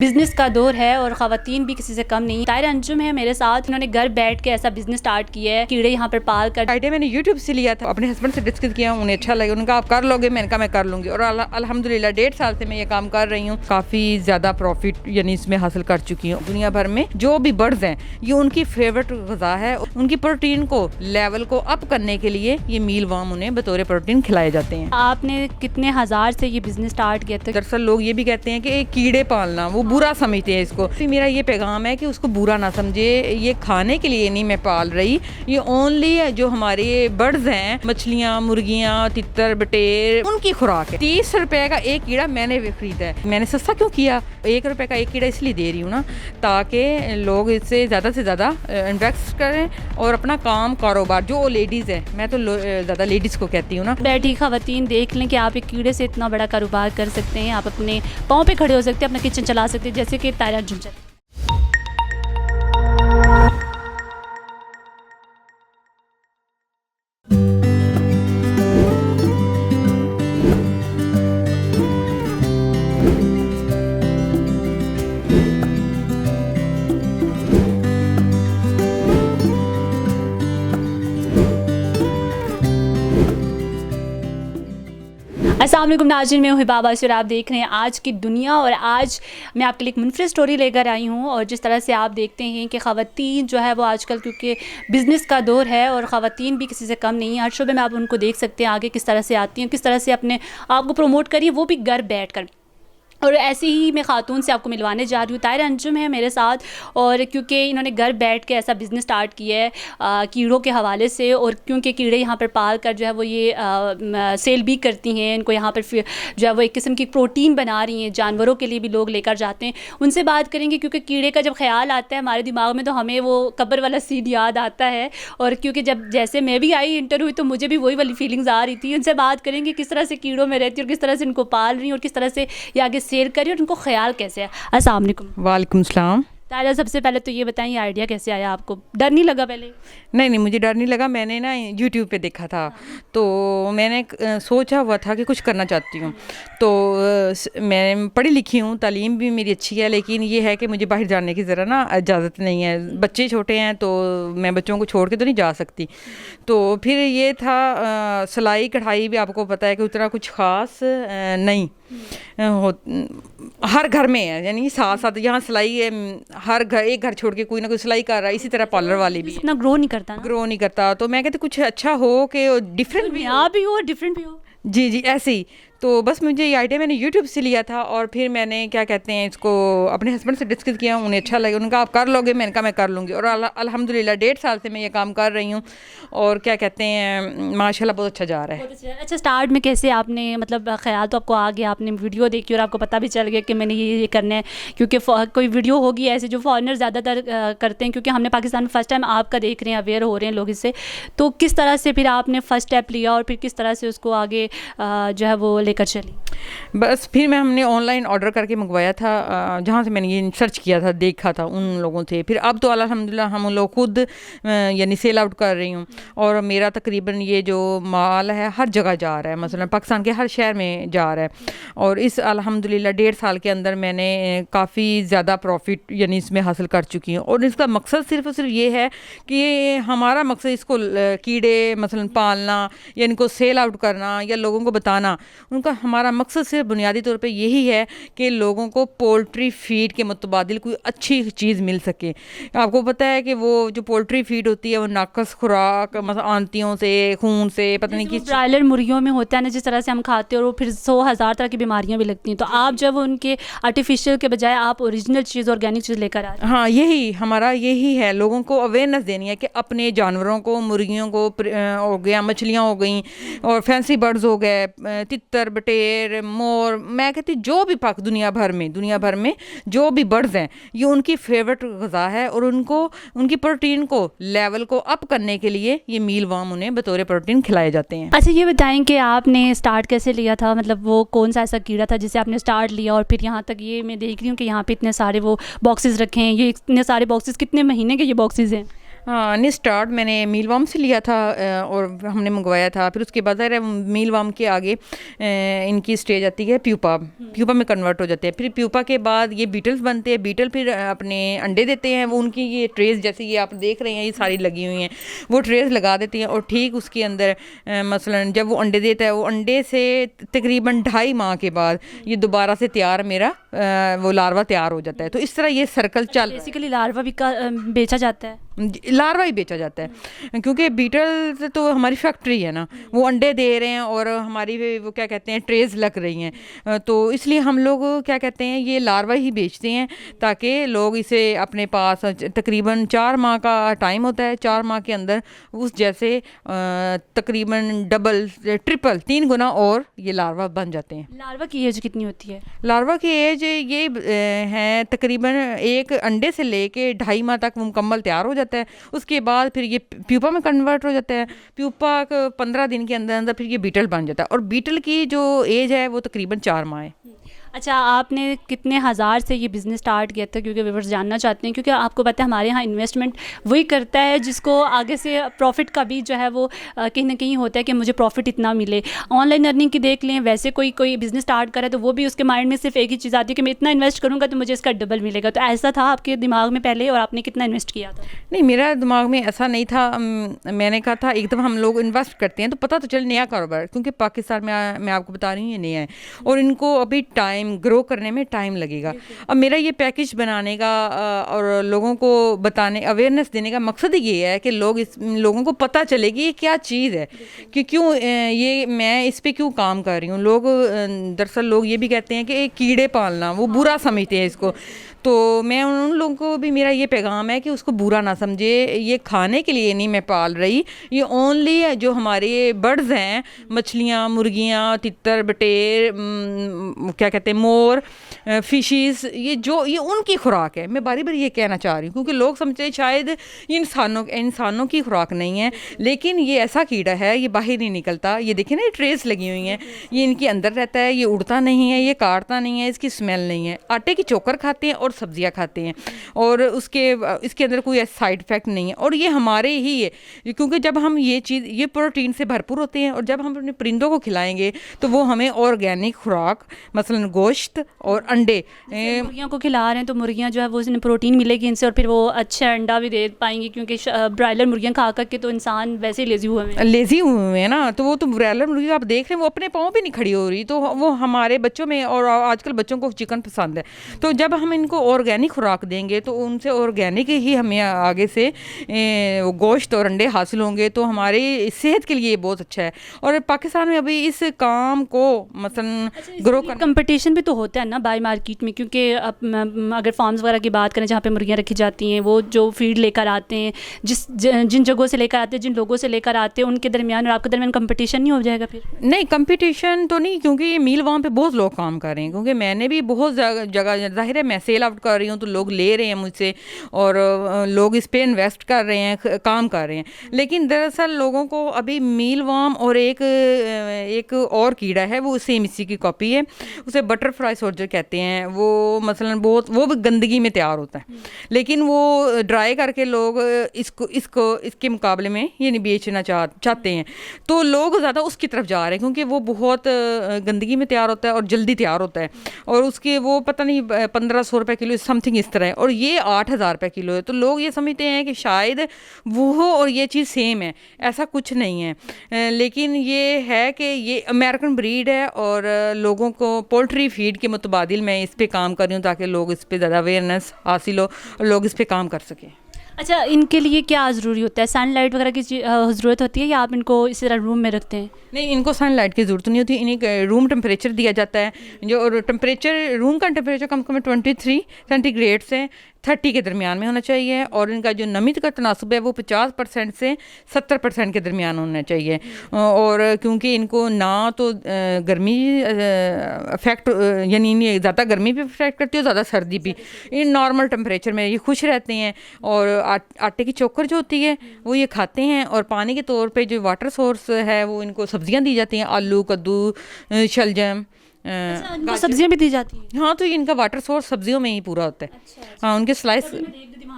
Business का दौर है और ख़वातीन भी किसी से कम नहीं। ताहिरा अंजुम है मेरे साथ, उन्होंने घर बैठ के ऐसा बिजनेस स्टार्ट किया है, कीड़े यहाँ पर पाल कर। आइडिया मैंने यूट्यूब से लिया था, अपने हस्बैंड से डिस्कस किया, उन्हें अच्छा लगा, उन्होंने कहा आप कर लोगे, मैंने कहा मैं कर लूँगी। और अल्हम्दुलिल्लाह 1.5 साल से मैं ये काम कर रही हूँ, काफ़ी ज़्यादा प्रॉफिट यानी इसमें हासिल कर चुकी हूँ। दुनिया भर में जो भी बर्ड्स हैं ये उनकी फेवरेट ग़िज़ा है, उनकी प्रोटीन को लेवल को अप करने के लिए ये मील वर्म उन्हें बतौर प्रोटीन खिलाए जाते हैं। आपने कितने हज़ार से ये बिज़नेस स्टार्ट किया था? दरअसल लोग ये भी कहते हैं कि कीड़े पालना वो बुरा समझते हैं इसको। फिर मेरा ये पैगाम है कि उसको बुरा ना समझे, ये खाने के लिए नहीं मैं पाल रही, ये ओनली जो हमारे बर्ड्स हैं, मछलियाँ, मुर्गियाँ, तितर, बटेर, उनकी खुराक है। 30 रुपए का एक कीड़ा मैंने भी खरीदा है। मैंने सस्ता क्यों किया? 1 रुपए का एक कीड़ा इसलिए दे रही हूँ ना, ताकि लोग इससे ज़्यादा से ज़्यादा इन्वेस्ट करें और अपना काम कारोबार, जो लेडीज़ है, मैं तो ज़्यादा लेडीज़ को कहती हूँ ना, बैठी ख़वातीन देख लें कि आप एक कीड़े से इतना बड़ा कारोबार कर सकते हैं, आप अपने पाँव पे खड़े हो सकते हैं, अपना किचन चला सकते हैं, जैसे कि ताहिरा अंजुम। अस्सलाम वालेकुम नाज़रीन, मैं हूँ हिबाबा और आप देख रहे हैं आज की दुनिया। और आज मैं आपके लिए एक मुनफरिद स्टोरी लेकर आई हूँ। और जिस तरह से आप देखते हैं कि ख़वातीन जो है वो आजकल, क्योंकि बिज़नेस का दौर है और ख़वातीन भी किसी से कम नहीं है, हर शोबे में आप उनको देख सकते हैं आगे किस तरह से आती हैं, किस तरह से अपने आप को प्रमोट करिए, वो भी घर बैठ कर। और ऐसे ही मैं ख़ातून से आपको मिलवाने जा रही हूँ। ताहिरा अंजुम है मेरे साथ, और क्योंकि इन्होंने घर बैठ के ऐसा बिज़नेस स्टार्ट किया है कीड़ों के हवाले से, और क्योंकि कीड़े यहाँ पर पाल कर जो है वो ये सेल भी करती हैं, इनको यहाँ पर जो है वो एक किस्म की प्रोटीन बना रही हैं, जानवरों के लिए भी लोग लेकर जाते हैं। उनसे बात करेंगे, क्योंकि कीड़े का जब ख्याल आता है हमारे दिमाग में तो हमें वो कब्र वाला सीन याद आता है। और क्योंकि जब जैसे मैं भी आई इंटर हुई तो मुझे भी वही वाली फीलिंग्स आ रही थी। उनसे बात करेंगे किस तरह से कीड़ों में रहती है और किस तरह से इनको पाल रही हैं और किस तरह से ये आगे सेल करिए और उनको ख्याल कैसे है। अस्सलाम वालेकुम। वालेकुम सलाम। ताहिरा, सबसे पहले तो ये बताएं, ये आइडिया कैसे आया आपको? डर नहीं लगा पहले? नहीं, मुझे डर नहीं लगा। मैंने ना यूट्यूब पे देखा था, तो मैंने सोचा हुआ था कि कुछ करना चाहती हूँ। तो मैं पढ़ी लिखी हूँ, तालीम भी मेरी अच्छी है, लेकिन ये है कि मुझे बाहर जाने की ज़रा ना इजाज़त नहीं है। बच्चे छोटे हैं तो मैं बच्चों को छोड़ के तो नहीं जा सकती। तो फिर ये था, सिलाई कढ़ाई भी आपको पता है कि उतना कुछ ख़ास नहीं हर घर में है, यानी साथ साथ यहाँ सिलाई है, हर घर, एक घर छोड़ के कोई ना कोई सिलाई कर रहा है। इसी तरह पार्लर वाले भी इतना ग्रो नहीं करता तो मैं कहती कुछ अच्छा हो कि डिफरेंट भी हो, डिफरेंट भी हो। जी ऐसे ही। तो बस मुझे ये आइडिया मैंने यूट्यूब से लिया था, और फिर मैंने क्या कहते हैं इसको अपने हस्बैंड से डिस्कस किया, उन्हें अच्छा लगा, उन्होंने कहा आप कर लोगे, मैंने कहा मैं कर लूँगी। और अल्हम्दुलिल्लाह 1.5 साल से मैं ये काम कर रही हूँ, और क्या कहते हैं माशाल्लाह बहुत अच्छा जा रहा है। अच्छा, स्टार्ट में कैसे आपने, मतलब ख्याल तो आपको आ गया, आपने वीडियो देखी और आपको पता भी चल गया कि मैंने ये करना है? क्योंकि कोई वीडियो होगी ऐसे जो फॉरेनर ज़्यादातर करते हैं, क्योंकि हमने पाकिस्तान में फ़र्स्ट टाइम आपका देख रहे हैं, अवेयर हो रहे हैं लोग इससे। तो किस तरह से फिर आपने फ़र्स्ट स्टेप लिया और फिर किस तरह से उसको आगे जो है वो लेकर चली? बस फिर हमने ऑनलाइन ऑर्डर करके मंगवाया था, जहाँ से मैंने ये सर्च किया था, देखा था उन लोगों से। फिर अब तो अल्हम्दुलिल्लाह हम लोग खुद यानी सेल आउट कर रही हूँ, और मेरा तकरीबन ये जो माल है हर जगह जा रहा है, मसलन पाकिस्तान के हर शहर में जा रहा है। और इस अल्हम्दुलिल्लाह 1.5 साल के अंदर मैंने काफ़ी ज़्यादा प्रॉफिट यानी इसमें हासिल कर चुकी हूँ। और इसका मकसद सिर्फ और सिर्फ ये है कि हमारा मकसद इसको कीड़े मसलन पालना या इनको सेल आउट करना या लोगों को बताना, उनका हमारा मकसद सिर्फ बुनियादी तौर पे यही है कि लोगों को पोल्ट्री फीड के मुतबादिल कोई अच्छी चीज़ मिल सके। आपको पता है कि वो जो पोल्ट्री फीड होती है वो नाकस खुराक, मतलब आंतियों से, खून से, पता नहीं किस ब्रायलर मुर्गियों में होता है ना, जिस तरह से हम खाते हैं, और फिर 100,000 तरह की बीमारियां भी लगती हैं। तो आप जब उनके आर्टिफिशियल के बजाय आप ओरिजिनल चीज़, ऑर्गेनिक चीज़ लेकर आ रहे हैं। हाँ, यही हमारा यही है, लोगों को अवेयरनेस देनी है कि अपने जानवरों को, मुर्गियों को हो गया, मछलियाँ हो गई, और फैंसी बर्ड्स हो गए, तितर, बटेर, मोर, मैं कहती जो भी दुनिया भर में जो भी बर्ड्स हैं ये उनकी फेवरेट ग़िज़ा है, और उनको उनकी प्रोटीन को लेवल को अप करने के लिए ये मील वर्म उन्हें बतौर प्रोटीन खिलाए जाते हैं। अच्छा, ये बताएं कि आपने स्टार्ट कैसे लिया था, मतलब वो कौन सा ऐसा कीड़ा था जिसे आपने स्टार्ट लिया और फिर यहाँ तक? ये मैं देख रही हूँ कि यहाँ पे इतने सारे वो बॉक्सेस रखे हैं, ये इतने सारे बॉक्सेस, कितने महीने के ये बॉक्सेस हैं? हाँ, नहीं स्टार्ट मैंने मीलवाम से लिया था और हमने मंगवाया था। फिर उसके बाद मीलवाम के आगे इनकी स्टेज आती है प्यूपा, प्यूपा में कन्वर्ट हो जाते हैं। फिर प्यूपा के बाद ये बीटल्स बनते हैं, बीटल फिर अपने अंडे देते हैं। वो उनकी ये ट्रेस जैसे ये आप देख रहे हैं ये सारी लगी हुई हैं, वो ट्रेस लगा देती हैं और ठीक उसके अंदर मसलन जब वो अंडे देता है, वो अंडे से तकरीबन 2.5 माह के बाद ये दोबारा से तैयार मेरा वो लार्वा तैयार हो जाता है। तो इस तरह ये सर्कल चल बेसिकली लार्वा भी बेचा जाता है, लार्वा ही बेचा जाता है, क्योंकि बीटल तो हमारी फैक्ट्री है ना, वो अंडे दे रहे हैं और हमारी वो क्या कहते हैं ट्रेज लग रही हैं। तो इसलिए हम लोग क्या कहते हैं ये लार्वा ही बेचते हैं, ताकि लोग इसे अपने पास तकरीबन 4 माह का टाइम होता है। 4 माह के अंदर उस जैसे तकरीबन डबल ट्रिपल 3 गुना और ये लार्वा बन जाते हैं। लार्वा की एज कितनी होती है? लार्वा की एज ये है तकरीबन एक अंडे से लेके 2.5 माह तक वो मुकम्मल तैयार हो जाता है। उसके बाद फिर ये प्यूपा में कन्वर्ट हो जाता है। प्यूपा 15 दिन के अंदर अंदर फिर ये बीटल बन जाता है और बीटल की जो एज है वो तकरीबन 4 माह है। अच्छा, आपने कितने हज़ार से ये बिज़नेस स्टार्ट किया था? क्योंकि व्यूअर्स जानना चाहते हैं, क्योंकि आपको पता है हमारे यहाँ इन्वेस्टमेंट वही करता है जिसको आगे से प्रॉफिट का भी जो है वो कहीं ना कहीं होता है कि मुझे प्रॉफिट इतना मिले। ऑनलाइन अर्निंग की देख लें, वैसे कोई बिज़नेस स्टार्ट करे तो वो भी उसके माइंड में सिर्फ एक ही चीज़ आती है कि मैं इतना इन्वेस्ट करूँगा तो मुझे इसका डबल मिलेगा। तो ऐसा था आपके दिमाग में पहले, और आपने कितना इन्वेस्ट किया था? नहीं, मेरा दिमाग में ऐसा नहीं था। मैंने कहा था एकदम हम लोग इन्वेस्ट करते हैं तो पता तो चले नया कारोबार, क्योंकि पाकिस्तान में मैं आपको बता रही हूँ ये नया है और इनको अभी टाइम ग्रो करने में टाइम लगेगा। अब मेरा ये पैकेज बनाने का और लोगों को बताने अवेयरनेस देने का मकसद ही ये है कि लोगों को पता चले कि ये क्या चीज़ है, कि क्यों ये मैं इस पे क्यों काम कर रही हूँ। दरअसल लोग ये भी कहते हैं कि कीड़े पालना वो बुरा समझते हैं इसको, तो मैं उन लोगों को भी मेरा ये पैगाम है कि उसको बुरा ना समझे। ये खाने के लिए नहीं मैं पाल रही, ये ओनली जो हमारे बर्ड्स हैं, मछलियाँ, मुर्गियाँ, तितर, बटेर, क्या कहते हैं मोर, फिशेस, ये उनकी खुराक है। मैं बारी बारी ये कहना चाह रही हूँ, क्योंकि लोग समझते हैं शायद ये इंसानों की खुराक नहीं है, लेकिन ये ऐसा कीड़ा है, ये बाहर नहीं निकलता। ये देखिए ना, ये ट्रेस लगी हुई हैं, ये इनके अंदर रहता है, ये उड़ता नहीं है, ये काटता नहीं है, इसकी स्मेल नहीं है। आटे की चोकर खाते हैं और सब्जियां खाते हैं और इसके अंदर कोई साइड इफेक्ट नहीं है और ये हमारे ही है, क्योंकि जब हम ये प्रोटीन से भरपूर होते हैं और जब हम अपने परिंदों को खिलाएंगे तो वो हमें ऑर्गेनिक खुराक मसलन गोश्त और अंडे। मुर्गियों को खिला रहे हैं तो मुर्गियां जो है वो इन्हें प्रोटीन मिलेगी इनसे और फिर वो अच्छा अंडा भी दे पाएंगी, क्योंकि ब्रायलर मुर्गियां खा करके तो इंसान वैसे ही लेजी हुए हैं ना। तो वो तो ब्रायलर मुर्गी आप देख रहे हैं वो अपने पाँव पे नहीं खड़ी हो रही, तो वो हमारे बच्चों में, और आजकल बच्चों को चिकन पसंद है, तो जब हम इनको ऑर्गेनिक खुराक देंगे तो उनसे ऑर्गेनिक ही हमें आगे से गोश्त और अंडे हासिल होंगे, तो हमारी सेहत के लिए बहुत अच्छा है। और पाकिस्तान में अभी इस काम को मसलन ग्रो कर कंपटीशन भी तो होता है ना बाई मार्केट में, क्योंकि अगर फार्म्स वगैरह की बात करें जहाँ पे मुर्गियाँ रखी जाती हैं, वो जो फीड लेकर आते हैं, जिन जगहों से लेकर आते हैं, जिन लोगों से लेकर आते हैं, उनके दरमियान और आपके दरमियान कंपटीशन नहीं हो जाएगा फिर? नहीं, कंपटीशन तो नहीं, क्योंकि ये मील वहाँ पे बहुत लोग काम कर रहे हैं, क्योंकि मैंने भी बहुत जगह, जाहिर है मैं सेल आउट कर रही हूँ तो लोग ले रहे हैं मुझसे और लोग इस पे इन्वेस्ट कर रहे हैं, काम कर रहे हैं। लेकिन दरअसल लोगों को अभी मील वार्म और एक और कीड़ा है, वो सेम इसी की कॉपी है, उसे बटरफ्लाई सोल्जर कहते हैं। वो मसलन वो भी गंदगी में तैयार होता है, लेकिन वो ड्राई करके लोग इसके मुकाबले में ये नहीं बेचना चाहते हैं, तो लोग ज़्यादा उसकी तरफ जा रहे हैं, क्योंकि वो बहुत गंदगी में तैयार होता है और जल्दी तैयार होता है, और उसके वो पता नहीं 1500 रुपये किलो समथिंग इस तरह है, और ये 8000 रुपये किलो है। तो लोग ये समझते हैं कि शायद वो और ये चीज़ सेम है, ऐसा कुछ नहीं है। लेकिन ये है कि ये अमेरिकन ब्रीड है और लोगों को पोल्ट्री फीड के मुतबादिल मैं इस पे काम कर रही हूँ, ताकि लोग इस पे ज़्यादा अवेयरनेस हासिल हो और लोग इस पे काम कर सकें। अच्छा, इनके लिए क्या ज़रूरी होता है? सनलाइट वगैरह की ज़रूरत होती है या आप इनको इस तरह रूम में रखते हैं? नहीं, इनको सनलाइट की ज़रूरत नहीं होती, इन्हें रूम टेम्परेचर दिया जाता है, जो टेम्परेचर रूम का टेम्परेचर कम से कम 23 सेंटीग्रेड से 30 के दरमियान में होना चाहिए, और इनका जो नमी का तनासुब है वो 50% से 70% के दरमियान होना चाहिए। और क्योंकि इनको ना तो गर्मी अफेक्ट, यानी ज़्यादा गर्मी भी अफेक्ट करती है, ज़्यादा सर्दी भी, इन नॉर्मल टेम्परेचर में ये खुश रहते हैं। और आटे की चोकर जो होती है वो ये खाते हैं, और पानी के तौर पे जो वाटर सोर्स है वो इनको सब्जियां दी जाती हैं, आलू, कद्दू, शलजम, अच्छा, सब्जियां भी दी जाती हैं? हाँ, तो इनका वाटर सोर्स सब्जियों में ही पूरा होता है। अच्छा। हाँ, उनके स्लाइस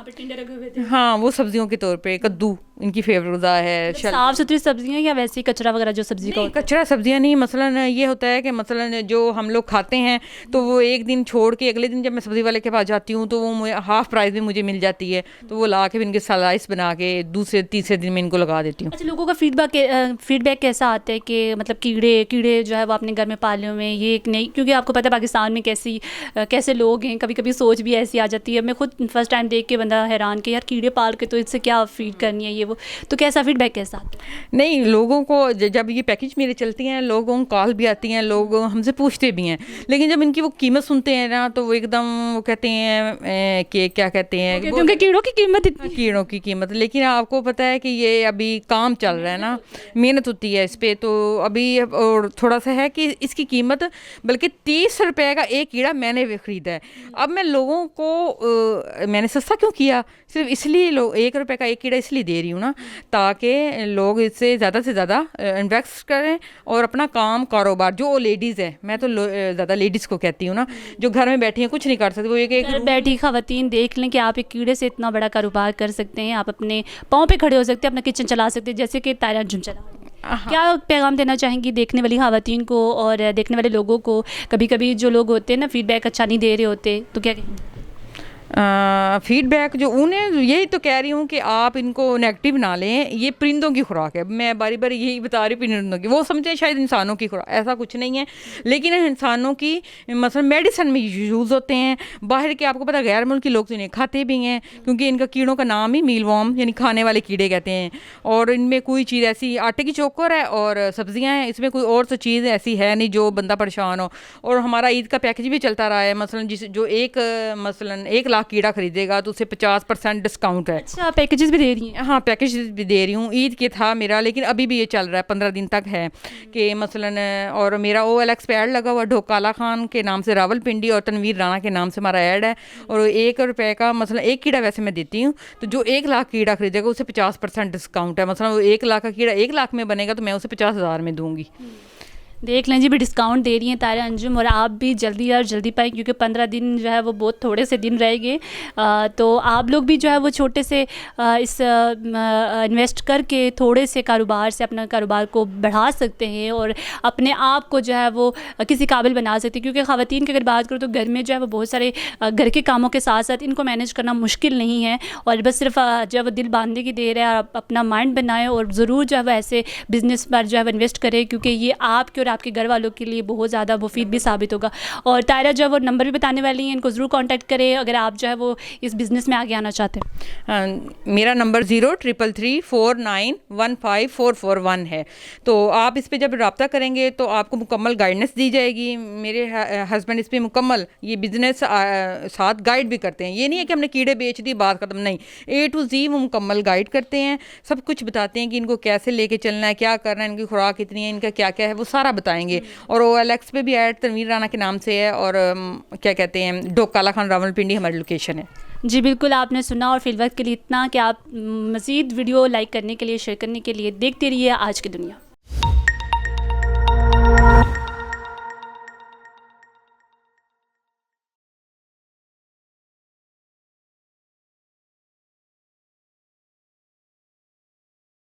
वहाँ पे टिंडे रखे हुए थे। हाँ, वो सब्जियों के तौर पे कद्दू इनकी फेवरेट ग़िज़ा है। साफ़ सुथरी सब्जियाँ या वैसे ही कचरा वगैरह जो सब्जी का होता है? कचरा सब्जियाँ नहीं, मसलन ये होता है कि मसलन जो हम लोग खाते हैं तो वो एक दिन छोड़ के अगले दिन जब मैं सब्ज़ी वाले के पास जाती हूँ तो वो हाफ़ प्राइस में मुझे मिल जाती है, तो वो ला के फिर इनके स्लाइस बना के दूसरे तीसरे दिन में इनको लगा देती हूँ। अच्छा, लोगों का फीडबैक कैसा आता है कि मतलब कीड़े जो है वो अपने घर में पाले हुए हैं, ये एक नहीं, क्योंकि आपको पता है पाकिस्तान में कैसे लोग हैं, कभी कभी सोच भी ऐसी आ जाती है। मैं खुद फर्स्ट टाइम देख के बंदा हैरान कि यार कीड़े पाल के तो इससे क्या फीड करनी है, ये वो, तो कैसा फीडबैक कैसा आता है? नहीं, लोगों को जब ये पैकेज मेरे चलती हैं, लोगों को कॉल भी आती हैं, लोग हमसे पूछते भी हैं, लेकिन जब इनकी वो कीमत सुनते हैं ना तो वो एकदम वो कहते हैं कि क्या कहते हैं, क्योंकि कीड़ों की कीमत इतनी, कीड़ों की कीमत। लेकिन आपको पता है कि ये अभी काम चल रहा है ना, मेहनत होती है इस पर, तो अभी और थोड़ा सा है कि इसकी कीमत बल्कि 30 रुपये का एक कीड़ा मैंने भी ख़रीदा है। अब मैं लोगों को मैंने सस्ता क्यों किया, सिर्फ इसलिए लोग 1 रुपये का एक कीड़ा इसलिए दे रही हूँ ना, ताकि लोग इससे ज़्यादा से ज़्यादा इन्वेस्ट करें और अपना काम कारोबार, जो लेडीज़ है, मैं तो ज़्यादा लेडीज़ को कहती हूँ ना, जो घर में बैठी हैं कुछ नहीं कर सकती, वो एक घर बैठी ख़वातीन देख लें कि आप एक कीड़े से इतना बड़ा कारोबार कर सकते हैं, आप अपने पाँव पे खड़े हो सकते हैं, अपना किचन चला सकते हैं, जैसे कि तायरा अंजुम चला। क्या पैगाम देना चाहेंगी देखने वाली ख़वातीन को और देखने वाले लोगों को? कभी कभी जो लोग होते हैं ना फीडबैक अच्छा नहीं दे रहे होते, तो क्या कहेंगे? फीडबैक जो उन्हें यही तो कह रही हूँ कि आप इनको नेगेटिव ना लें, ये परिंदों की खुराक है। मैं बारी बारी यही बता रही परिंदों की, वो समझे शायद इंसानों की खुराक, ऐसा कुछ नहीं है, लेकिन इंसानों की मतलब मेडिसिन में यूज़ होते हैं। बाहर के आपको पता गैर मुल्की लोग तो इन्हें खाते भी हैं, क्योंकि इनका कीड़ों का नाम ही मीलवॉर्म यानी खाने वाले कीड़े कहते हैं। और इनमें कोई चीज़ ऐसी, आटे की चोकर है और सब्जियाँ हैं, इसमें कोई और तो चीज़ ऐसी है नहीं जो बंदा परेशान हो। और हमारा ईद का पैकेज भी चलता रहा है, मसलन जो मसलन 1 लाख कीड़ा खरीदेगा तो उसे 50% डिस्काउंट है। अच्छा, पैकेजेस भी दे रही हैं? हाँ, पैकेज भी दे रही हूँ। ईद के था मेरा, लेकिन अभी भी ये चल रहा है, 15 दिन तक है कि मसलन। और मेरा OLX पे ऐड लगा हुआ, ढोकाला खान के नाम से रावलपिंडी और तनवीर राणा के नाम से हमारा ऐड है। और 1 रुपये का मसलन एक कीड़ा वैसे मैं देती हूँ, तो जो 1 लाख कीड़ा खरीदेगा उसे 50% डिस्काउंट है। मसलन वो 1 लाख का कीड़ा 1 लाख में बनेगा तो मैं उसे 50,000 में दूँगी। देख लें जी, भी डिस्काउंट दे रही हैं तायरा अंजुम, और आप भी जल्दी और जल्दी पाएँ, क्योंकि 15 दिन जो है वो बहुत थोड़े से दिन रह गए। तो आप लोग भी जो है वो छोटे से इस इन्वेस्ट करके थोड़े से कारोबार से अपना कारोबार को बढ़ा सकते हैं और अपने आप को जो है वो किसी काबिल बना सकते हैं। क्योंकि ख़वातीन की अगर बात करूँ तो घर में जो है वो बहुत सारे घर के कामों के साथ साथ इनको मैनेज करना मुश्किल नहीं है, और बस सिर्फ जो है वो दिल बांधने की देर है। और अपना माइंड बनाएं और ज़रूर जो है वो ऐसे बिज़नेस पर जो है वो इन्वेस्ट करें, क्योंकि ये आपके और आपके घर वालों के लिए बहुत ज़्यादा मुफीद भी साबित होगा। और तायरा जो है वो नंबर भी बताने वाली हैं, इनको ज़रूर कांटेक्ट करें अगर आप जो है वो इस बिज़नेस में आगे आना चाहते हैं। मेरा नंबर 0333491541 है, तो आप इस पर जब रब्ता करेंगे तो आपको मुकम्मल गाइडेंस दी जाएगी। मेरे हस्बैंड इस पर मुकम्मल ये बिज़नेस साथ गाइड भी करते हैं। ये नहीं है कि हमने कीड़े बेच दी बात ख़त्म, नहीं, A to Z वो मुकम्मल गाइड करते हैं, सब कुछ बताते हैं कि इनको कैसे लेके चलना है, क्या करना है, इनकी खुराक कितनी है, इनका क्या क्या है, वो सारा बताएंगे। और OLX पे भी ऐड तनवीर राणा के नाम से है, और क्या कहते हैं, ढोकाला खान रावलपिंडी हमारी लोकेशन है। जी बिल्कुल, आपने सुना। और फीडबैक के लिए इतना कि आप मज़ीद वीडियो लाइक करने के लिए, शेयर करने के लिए देखते रहिए आज की दुनिया।